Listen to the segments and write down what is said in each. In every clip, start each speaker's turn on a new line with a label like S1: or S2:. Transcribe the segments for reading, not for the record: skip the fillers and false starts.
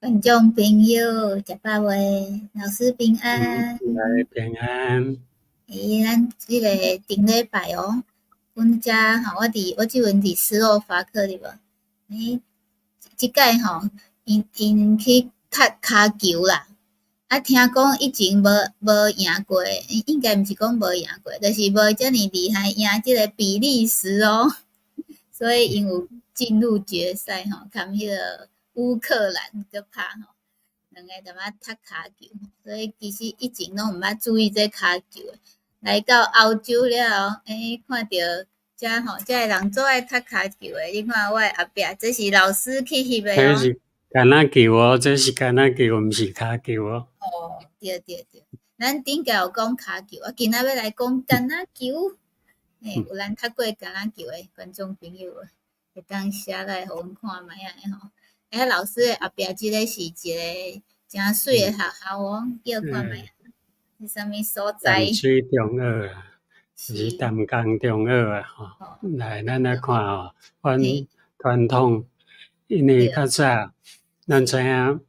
S1: 观众朋友，食饱未？老师平安。
S2: 来平安。
S1: 咱即个顶礼拜哦，阮遮吼，我即阵伫斯洛伐克对无？即届吼，因去踢骹球啦。听讲以前无赢过，应该毋是讲无赢过，就是无遮尔厉害赢即个比利时哦。所以因有进入决赛吼，含迄个乌克兰个拍吼。两个踮遐踢骹球，所以其实以前拢毋捌注意这骹球诶。来到欧洲了后，看到遮个人做爱踢骹球诶。你看我诶后壁，这是老师去翕诶哦。
S2: 这是橄榄球哦，这是橄榄球，毋是骹球哦。
S1: 哦，对对对，咱顶个有讲骹球，今仔要来讲橄榄球。有咱踢过橄榄球诶观众朋友，会当写来互阮看觅下吼。老师诶后壁即个是一个诚水诶学校哦，叫看觅下。是啥物所在？
S2: 淡水中学啊，就是
S1: 是，
S2: 淡江中学啊，吼。
S1: 哦，
S2: 来，咱来看吼，阮
S1: 嘿，
S2: 传统，因为
S1: 对，
S2: 较早，咱知
S1: 是，
S2: 影，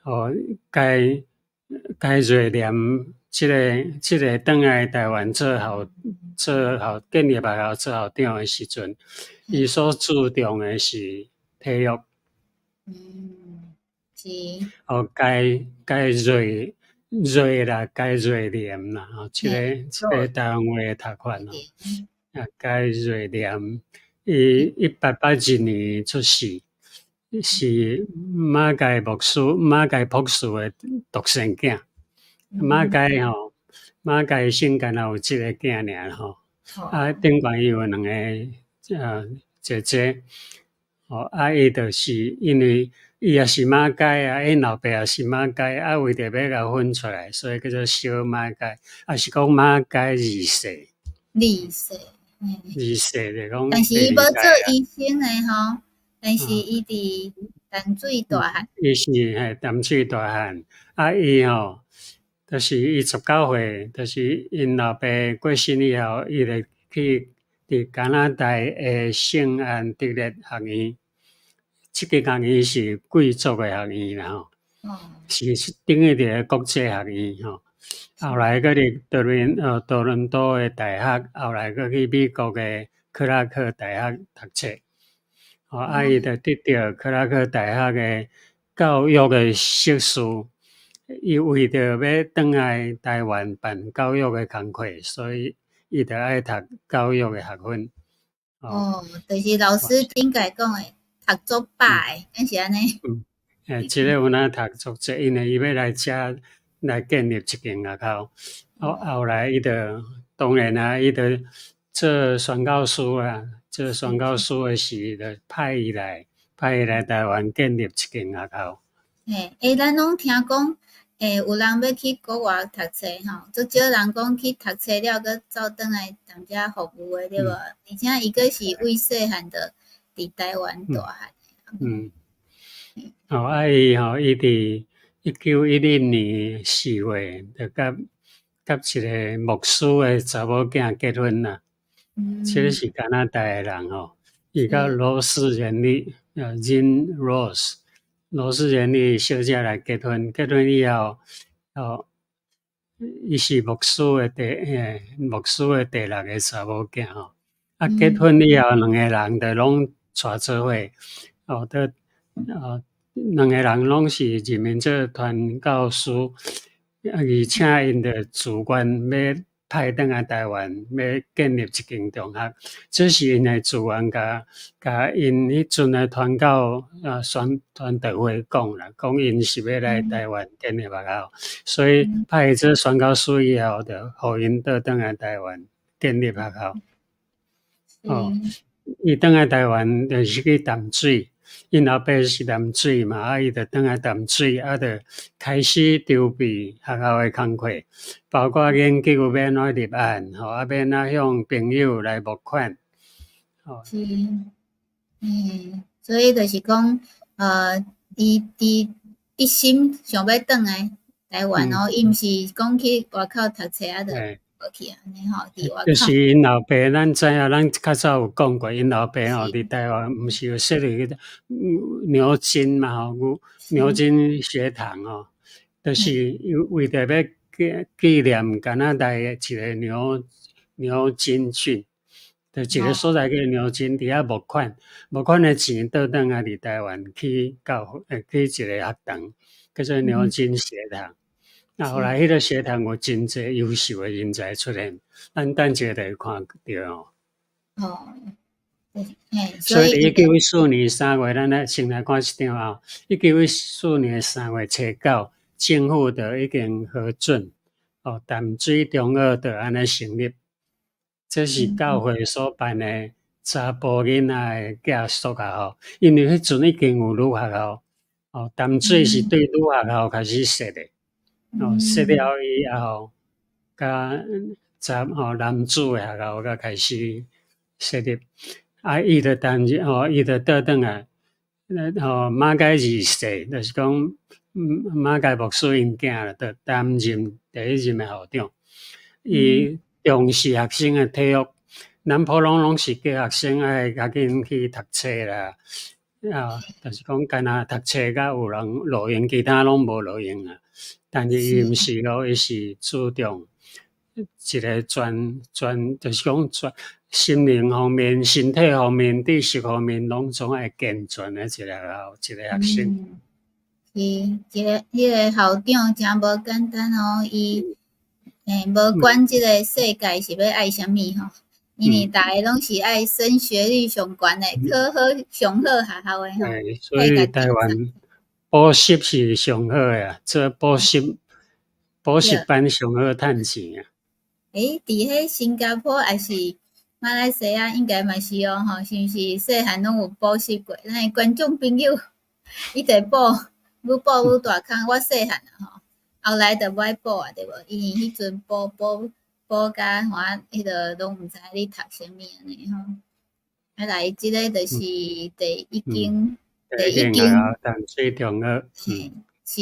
S2: 吼，该瑞念即个转来台湾做校建立学校做校长诶时阵，伊
S1: 嘿，
S2: 所注重诶是体育。
S1: 嗯，是，
S2: 哦，该瑞啦，该瑞念啦，吼，即
S1: 嘿，
S2: 个即个台湾话读法吼，
S1: 对，
S2: 该瑞念，伊
S1: 嘿，1882
S2: 年出世，是马偕博士诶独生囝。马
S1: 嗯，
S2: 偕吼，马偕姓干若有一个囝尔吼，
S1: 哦，
S2: 顶悬伊有两个姐姐。伊就是因为伊也是马街啊，因老爸也是马街，为着要甲分出来，所以叫做小马街，是讲马街二世，
S1: 利息，嘿，
S2: 二世就讲
S1: 但是
S2: 第二
S1: 伊无做
S2: 代啦。
S1: 医生诶吼，但是
S2: 啊，
S1: 伊伫淡水大汉，
S2: 伊是淡水大汉，伊吼，就是伊19岁，就是因老爸过身以后，伊就去伫加拿大诶圣安迪列学院，即个学院是贵族诶学院啦吼。
S1: 哦，
S2: 是等于伫个国际学院吼，后
S1: 是，
S2: 来佫入多伦多诶大学，后来佫去美国诶克拉克大学读册，伊
S1: 哦，
S2: 就得到克拉克大学诶教育诶硕士。伊为着要转来台湾办教育诶工课，所以伊着爱读教育诶学分。哦，
S1: 哦，就是老师顶个讲诶，读足饱
S2: 嗯
S1: 诶，敢是安尼？
S2: 嗯，即个有哪读足济，因为伊要来遮来建立一间学校。后来伊就当然伊就做宣教师啊，做宣教
S1: 是，
S2: 师诶时就派伊来台湾建立一间学校。
S1: 嘿，咱拢听讲，有人要去国外读册吼，足少人讲去读册了，佮走转来咱遮服务诶，对无？
S2: 嗯
S1: 而且伊个是为细汉就伫台湾大
S2: 嗯
S1: 汉诶，
S2: 嗯，伊伫1910年4月就甲一个牧师诶查某囝结婚啦。即个
S1: 嗯，
S2: 是加拿大诶人吼，伊甲
S1: 是，
S2: 罗斯人里Jean罗斯人里小姐来结婚，结婚以后，哦，伊是牧师诶第六个查某囝吼。结
S1: 嗯，
S2: 婚以后，两个人就拢娶做伙，都两个人拢是任命做传教师，而且因着自愿要派转来台湾，要建立一间中学，这是因诶自愿甲因迄阵诶传教传道会讲啦，讲因是要来
S1: 嗯，
S2: 台湾建立学校，所以
S1: 嗯，
S2: 派做宣教师以后，就互因倒转来台湾建立学校。哦，
S1: 是，
S2: 伊倒来台湾就是去淡水，因老爸是淡水嘛，伊就倒来淡水，就开始筹备学校诶工课，包括研究要安怎立案，要安怎向朋友来募款。哦，
S1: 是，所以就是讲，伊一心想要转来台湾
S2: 嗯，
S1: 哦，伊毋是讲去外口读册啊，着
S2: 诶。
S1: 无去安尼吼，伫外口。
S2: 就是因老爸，咱知影，咱较早有讲过，因老爸吼伫台湾毋是有设立个牛津嘛吼，牛津学堂吼，就是为着要纪念加拿大一个牛津郡。就一个所在叫牛津，伫遐募款的钱倒转啊，伫台湾去去一个学堂，叫做牛津学堂。后来迄个学堂有真侪优秀的人才出现，咱等者就会看到哦。
S1: 哦，
S2: 所以1914年3月，咱来先来看一张啊。1914年3月初9，政府就已经核准哦，淡水中学就安尼成立。这是教会所办的查甫囡仔的寄宿学校，因为迄阵已经有女学校，哦，淡水是对女学校开始设的，哦，设了以后，甲男子的学校甲开始设立，啊，伊就倒转来，马偕二世，就是讲马偕牧师因囝就担任第一任的校长，伊重视学生的体育，咱普通拢是叫学生爱赶紧去读册啦，就是讲干那读册甲有人路用，其他拢无路用啊。但是伊毋是咯，伊是注重一个就是讲心灵方面、身体方面、知识方面拢总爱健全的一个学生。
S1: 是迄个校长真无简单哦，伊无管即个世界是要爱啥物吼，因为逐个拢是爱升学率上悬诶，考好上好学校诶吼。
S2: 所以台湾补习是上好诶啊，做补习班上好趁钱啊。
S1: 伫迄新加坡还是马来西亚应该嘛是哦吼，是毋是细汉拢有补习过？咱诶观众朋友伊得补，愈补愈大坑。我细汉啊吼，后来就无爱补啊，对无？因为迄阵补甲我迄个拢毋知你读啥物安尼吼。啊来，即个就是第一间
S2: 淡水中学。
S1: 是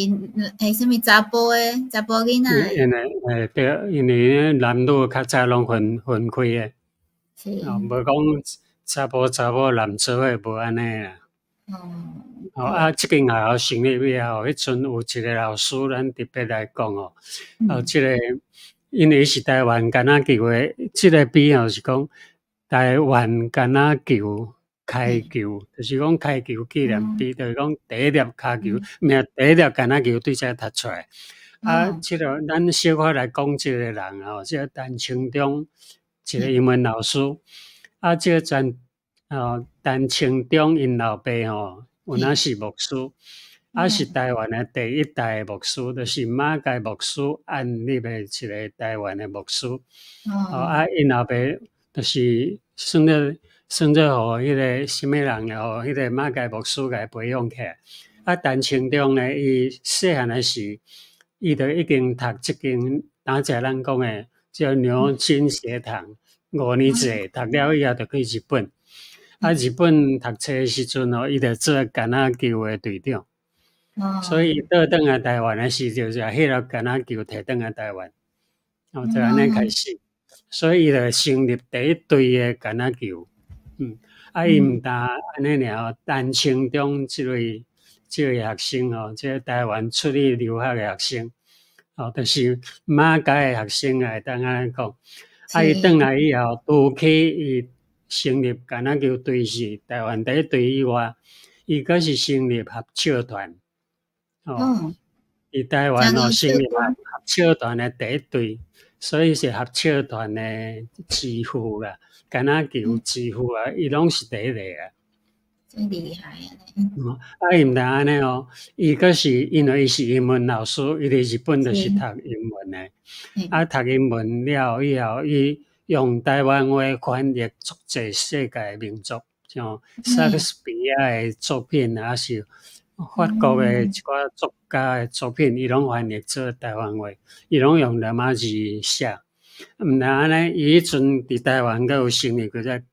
S1: 啥物查甫囡仔？
S2: 因为男女较早拢分开诶，无讲查甫男做伙无安尼啦。即间学校成立以后，迄阵有一个老师，咱特别来讲哦。即个因为是台湾橄榄球诶，即个比哦是讲台湾橄榄球开球，就是讲开球纪念碑，就是讲第一粒骹球，第一粒橄榄球对遮踢出来。即个咱小可来讲，即个人哦，即个陈清忠，一个英文老师。即个陈清忠因老爸吼，有哪是牧师，是台湾的第一代牧师，就是马偕牧师按立的一个台湾的牧师。因老爸就是算做互迄个什么人了，互迄个马偕牧师甲伊培养起来。陈清忠呢，伊细汉的时，伊就已经读即间咱讲的叫牛津学堂5年制，读了以后就去日本。日本读册的时阵哦，伊就做橄榄球的队长。所以倒转来台湾的时，就是迄个橄榄球摕转来台湾，就安尼开始。所以伊就成立第一队的橄榄球。伊毋但安尼尔，陈清忠即位学生哦，即个台湾出去留学的学生，就是马偕的学生会当安尼讲。伊转来以后，除去伊成立橄榄球队是台湾第一队以外，伊阁是成立合唱团。伫台湾成立合唱团的第一队，所以是合唱团的之父啦，橄榄球之父啊，伊拢是第一个啊。
S1: 真厉害啊！
S2: 伊毋但安尼哦，伊阁是因为伊是英文老师，伊伫日本就是读英文的。读英文了以后，伊用台湾话翻译足侪世界名作，像莎士比亚的作品，是法国的一寡作家的作品，伊拢翻译做台湾话，伊拢用罗马字写。毋但安尼，伊迄阵伫台湾阁有成立个只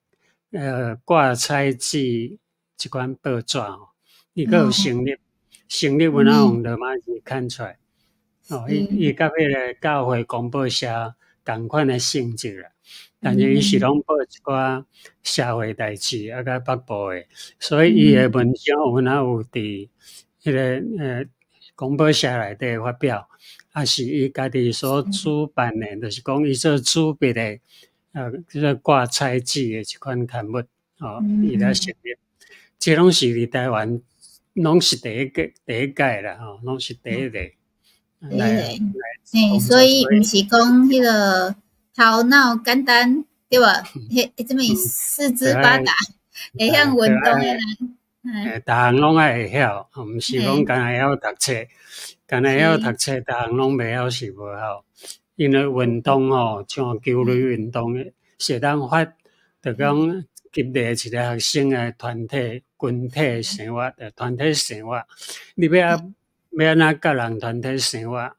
S2: 挂彩纸一款报纸哦，伊阁有成立有哪用罗马字看出来。伊甲迄个教会公报社同款的性质啦。但是伊是拢报一寡社会代志，甲北部的，所以伊的文章有哪有伫迄个公报社内底发表，也是伊家己所主办的，就是讲伊做主笔的，叫做挂彩纸的一款刊物，伊来成立，这拢是伫台湾，拢是第一届啦，拢是第一个。
S1: 所以毋是讲迄个头脑简单，对吧？迄什么四肢发达，会晓运动的人，
S2: 逐项拢爱会晓，毋是讲干会晓读册，干会晓读册，逐项拢袂晓是无效。因为运动像球类运动，是当发，就讲激励一个学生的团体、群体生活的团体生活。你要安怎甲人团体生活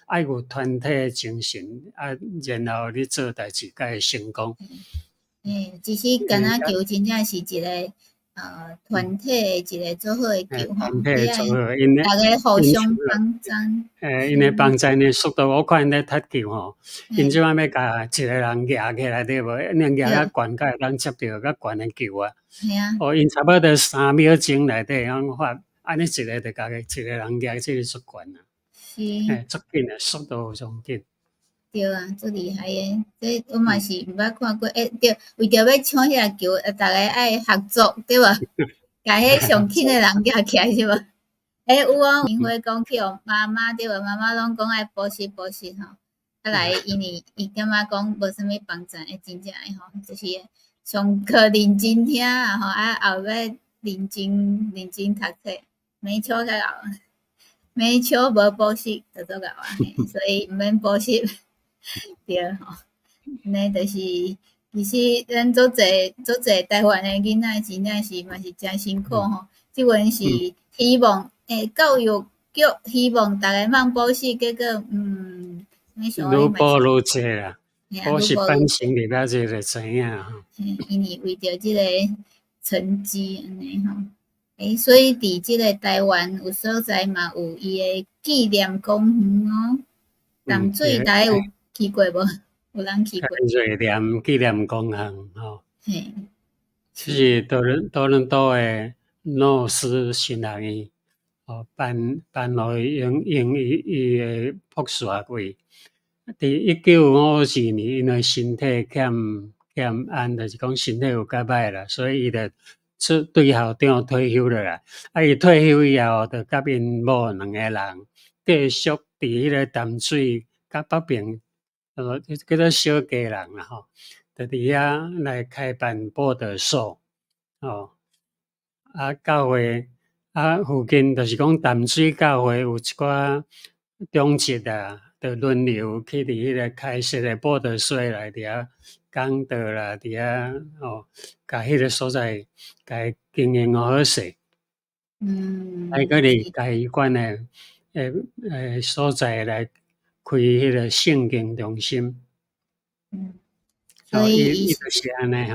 S2: 爱有团体精神然后你做代志才会成功。
S1: 其实敢若球真正是一个团体一个做好的球
S2: 团体做好，
S1: 大家互相帮助。
S2: 因为帮助呢速度，我看因咧踢球因即摆要甲一个人夹起来对无？因夹较悬，才会当接到较悬的球啊。因差不多3秒钟内底样发，安尼一个就甲一个人夹即个足悬啊。足紧的，速度上紧。
S1: 对啊，足厉害诶！这我嘛是毋捌看过。对，为着要抢迄个球，大家爱合作，对无？甲迄上轻诶人夹起来是无？有明辉讲去妈妈对无？妈妈拢讲爱补习来，因为伊感觉讲无啥物帮助，真正诶就是上课认真听啊后尾认真读册，没错较好。没错，无补习就做到啊，所以毋免补习，对安尼就是其实咱做侪台湾诶囡仔真正是嘛是真辛苦即阵是希望教育局希望逐个通补习，结果愈
S2: 补愈济啦，补习班成立了济就知影
S1: 因为为着即个成绩安尼所以伫即个台湾有所在嘛，有伊诶纪念公园淡水大家有去过无？有人去过？
S2: 瑞典纪念公园是多伦多诶诺斯新学院办落用伊诶博士学位。伫1952年，因为身体欠安，就是讲身体有较歹啦，所以伊就对校长退休了啦。伊退休以后，就甲因某2个人继续伫迄个淡水甲北边，叫做小家人啦就伫遐来开办报德所教会附近就是讲淡水教会有一寡中职就轮流去伫迄个开设的报德所内底讲道啦，伫甲迄个所在甲经营好势。还搁伫甲伊管诶所在来开迄个圣经中心。
S1: 所以
S2: 伊就是安尼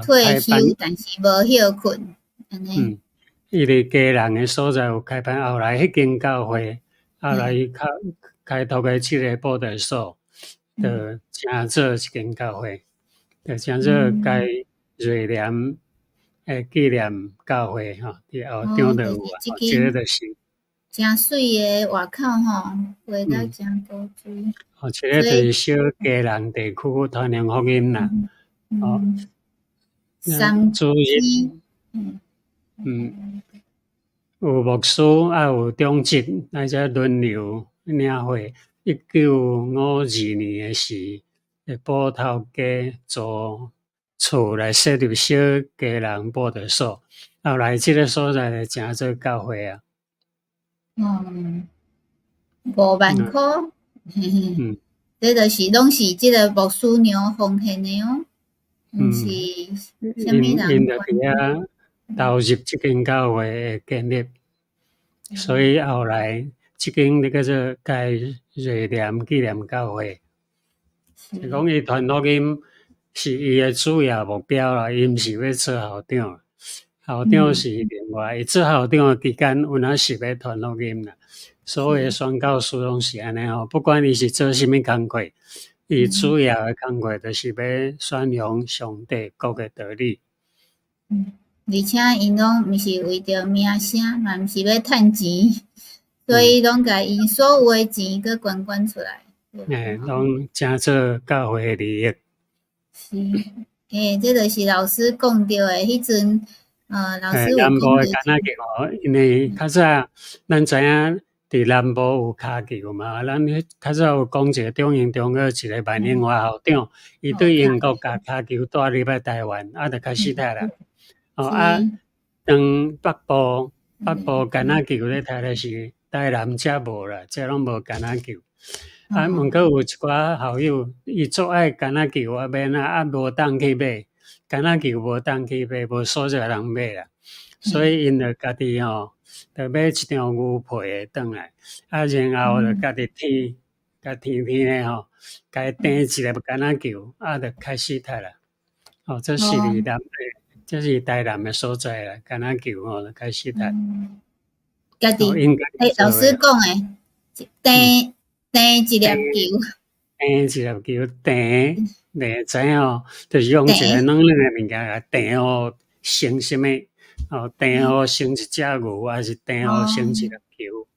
S1: 退休但是无休困安尼。
S2: 伊伫家人诶所在有开办，后来迄间教会，后来伊开拓诶即个报道所，就成做一间教会，就成做该瑞典诶纪念教会伫后场就有即个就是
S1: 真水诶外口画到真古锥。
S2: 即个就是小家人地区传扬福音啦。主日有牧师有中职，才轮流领会。1952年诶时，埔头家租厝来设立小家人报道所，后来即个所在就成做教会啊。
S1: 5万块，这就是拢是即个牧师娘奉献的毋是啥物人。
S2: 因就伫遐投入即间教会诶建立，所以后来即间叫做该瑞典纪念教会，是讲伊传福音是伊诶主要目标啦，伊毋是要做校长。校长是另外，伊做校长诶期间有哪是要传福音啦。所有诶宣教师拢是安尼吼，不管伊是做啥物工课，伊主要诶工课就是要宣扬上帝国诶道理。
S1: 而且因拢毋是为着名声，嘛毋是要趁钱，所以拢甲因所有诶钱佮捐出来。
S2: 拢正做教会诶利益。
S1: 是，这就是老师讲着诶，迄阵，老师有
S2: 南部诶
S1: 讲
S2: 橄榄球吼，因为较早咱知影伫南部有骹球嘛，咱迄较早有讲一个中英中学一个万年华校长，伊对英国甲骹球带入来台湾，就开始踢啦。当北部橄榄球咧踢咧是台南遮无啦，遮拢无橄榄球。毋过有一寡校友，伊足爱橄榄球，免无当去买橄榄球，无当去买，无所在人买啦。所以因就家己吼，就买一张牛皮诶转来，然后就家己天诶吼，家己订一粒橄榄球，就开始踢啦。这是伫南，这是台南诶所在啦，橄榄球吼就开始踢。
S1: 家己，老师讲诶，订一粒球，
S2: 订一粒球，订知影吼，就是用一个软诶物件甲订互成什么？订互成一只牛，还是订互成一粒球？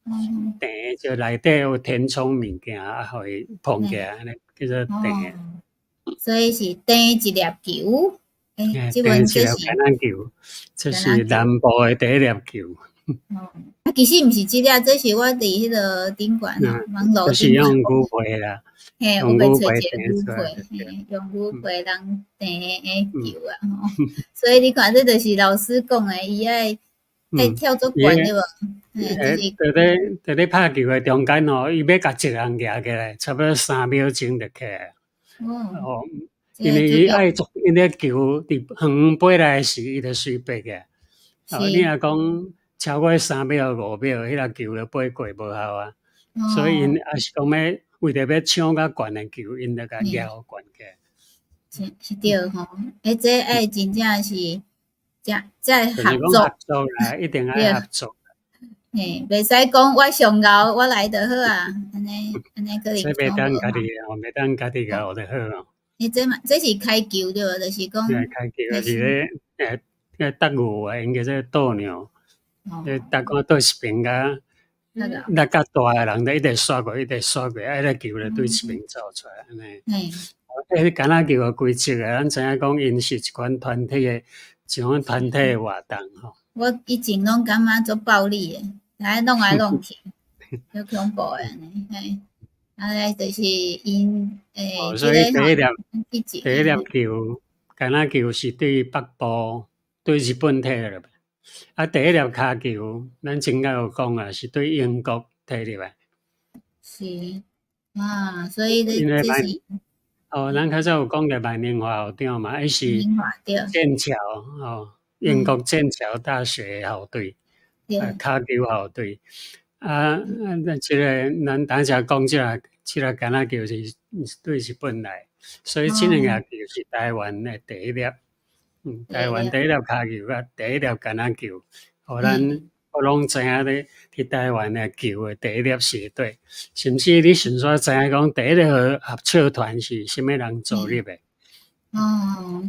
S2: 订就内底有填充物件，互伊碰起来，安尼叫做订。
S1: 所以是订一粒球。
S2: 订一粒橄榄球，这是南部诶第一粒球。
S1: 其实毋是即粒，这是我伫迄个顶悬网络
S2: 就是用牛皮啦，
S1: 用牛皮订出来，用牛皮人订诶球啊吼。所以你看，这就是老师讲诶，伊爱跳足悬对无？
S2: 在咧拍球诶中间吼，伊要甲一人举起来，差不多3秒钟就起来。因为伊爱做，因咧球伫远飞来时，伊就随飞起来。你若讲超过3秒、5秒，迄个球就飞过无效啊。所以因也是讲要为着要抢较悬诶球，因就甲举好悬起。
S1: 是对吼，这爱真正是在合
S2: 作。合作啦，一定爱合作。
S1: 袂使讲我上高，我来就好啊，安尼可能。
S2: 这袂当家己，袂当家己搞就好咯。
S1: 这是开球对无？就是讲。
S2: 开球就是咧搭牛啊，因叫做倒鸟。搭看倒一边甲，那较大诶人就一直刷过，一直刷过，个球就对一边走出来安尼。橄榄球诶规则啊，咱知影讲，因是一款团体诶，一款团体诶活动吼。
S1: 我以前拢感觉足暴力诶，弄来弄去，足恐怖诶安尼。就是因
S2: 所以第一粒球，橄榄球是对北部对日本摕入来，第一粒骹球，咱前甲有讲啊，是对英国摕入来。
S1: 是所以这是
S2: 咱较早有讲过万年华校长嘛，迄是剑桥英国剑桥大学校队，骹球校队。即个咱当时讲即个橄榄球是对日本来，所以即两个球是台湾的第一粒，台湾第一粒骹球甲第一粒橄榄球，互咱拢知影咧，伫台湾的球的第一粒是对，甚至你顺续知影讲第一个合唱团是啥物人组入的？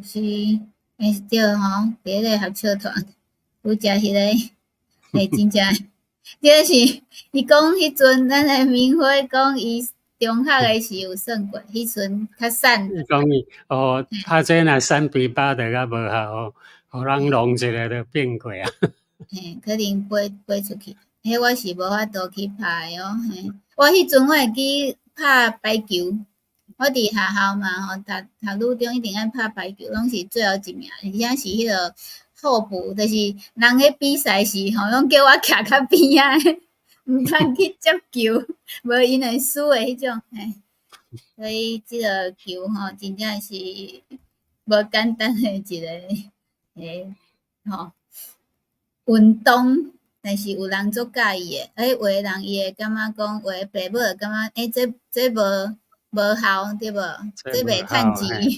S1: 是，对吼，第一个合唱团，有食迄个，真正。这是伊讲迄阵，咱的明辉讲伊中学诶是有算过，迄阵较瘦。
S2: 伊讲伊拍这若3-8就较无效，互人弄一个就变过啊。
S1: 可能飞出去，我是无法度去拍哦。我迄阵我会记拍排球，我伫学校嘛吼，读女中一定爱拍排球，拢是最后一名，而且是迄个。候补就是人迄比赛时吼，拢叫我徛较边仔，毋通去接球，无因会输诶迄种。所以即个球吼，真正是无简单诶一个运动，但是有人足介意诶。有诶人伊会感觉讲，有诶爸母会感觉，这无效对无？这袂趁钱。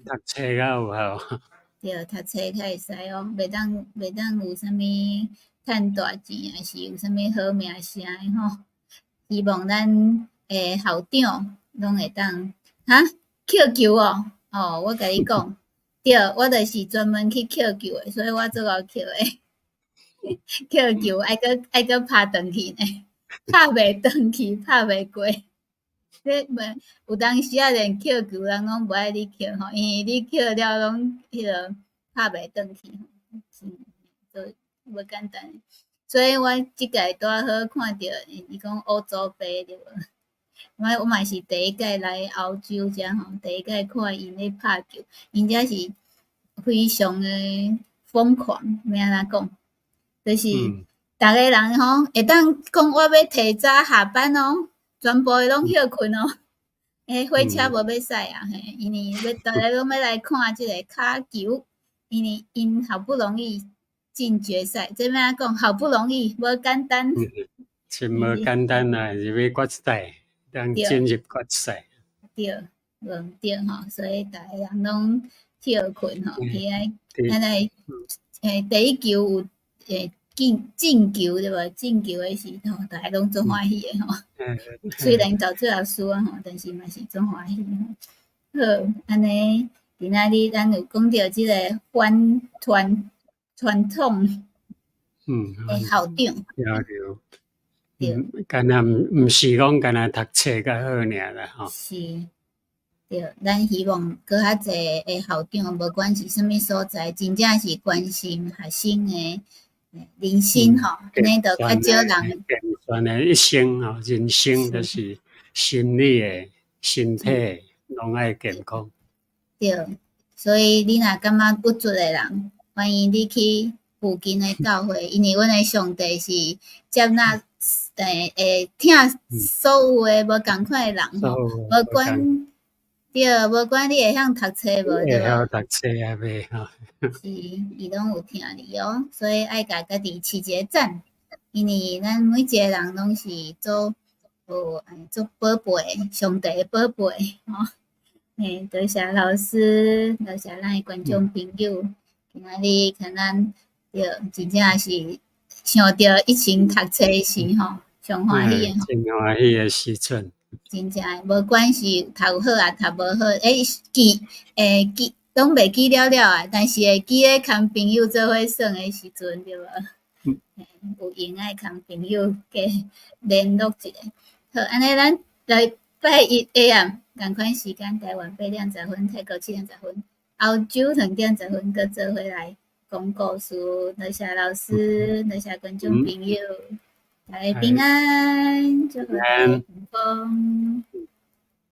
S2: 读册较有效。
S1: 对，读册较会使哦，袂当有啥物趁大钱，还是有啥物好名声诶吼。希望咱诶校长拢会当捡球哦，哦，我甲你讲，对，我著是专门去捡球诶，所以我做够捡诶，捡球爱搁拍转去呢，拍袂转去，拍袂过。你袂有当时啊，连捡球人拢无爱你捡吼，因为你捡了拢迄落拍袂转去吼，就无简单。所以我即届拄好看着伊讲欧洲杯对无？我嘛是第一届来澳洲遮吼，第一届看因咧拍球，因遮是非常诶疯狂，要安怎讲？就是逐个人吼会当讲我要提早下班哦，全部拢休困哦。火车无要驶啊，嘿，因为大家拢要来看即个骹球，因为因好不容易进决赛，这要安讲好不容易，无简单。
S2: 真无简单啊，是要决赛，当进入决赛。
S1: 对，无对吼，所以逐个人拢休困吼，伊安尼第一球有进球对无？进球诶时吼，逐个拢做欢喜诶吼。虽然到最后输啊吼，但是嘛是做欢喜吼。好，安尼今仔日咱有讲到即个传统诶校长，
S2: 敢若毋是讲敢若读册较好尔啦吼。
S1: 是，对，咱希望搁较济诶校长，无管是啥物所在，真正是关心学生诶人生吼，安尼就较少人。
S2: 全诶一生吼，人生就是心理诶、身体拢爱健康。
S1: 对，所以你若感觉不足诶人，欢迎你去附近诶教会，因为阮诶上帝是接纳会听所有诶无共款诶人吼，无管对，无管你会晓读册无对
S2: 无？会晓读册啊未吼？
S1: 是，伊拢有听你哦，所以爱甲家己饲一个赞，因为咱每一个人拢是做宝贝，上帝诶宝贝吼。多谢老师，多谢咱诶观众朋友，今仔日看咱真正是想着疫情读册诶时吼，上欢喜诶吼，
S2: 真欢喜诶时阵，
S1: 真正诶，无管是读好啊，读无好，记拢袂记了了啊，但是会记咧共朋友做伙耍诶时阵对无？有闲爱共朋友加联络一下。好，安尼咱来拜一 AM。共款时间，台湾8:10，泰国7:10，澳洲2:10，搁做伙来讲故事。多谢老师，多谢观众朋友，大家平安，祝福大家幸福。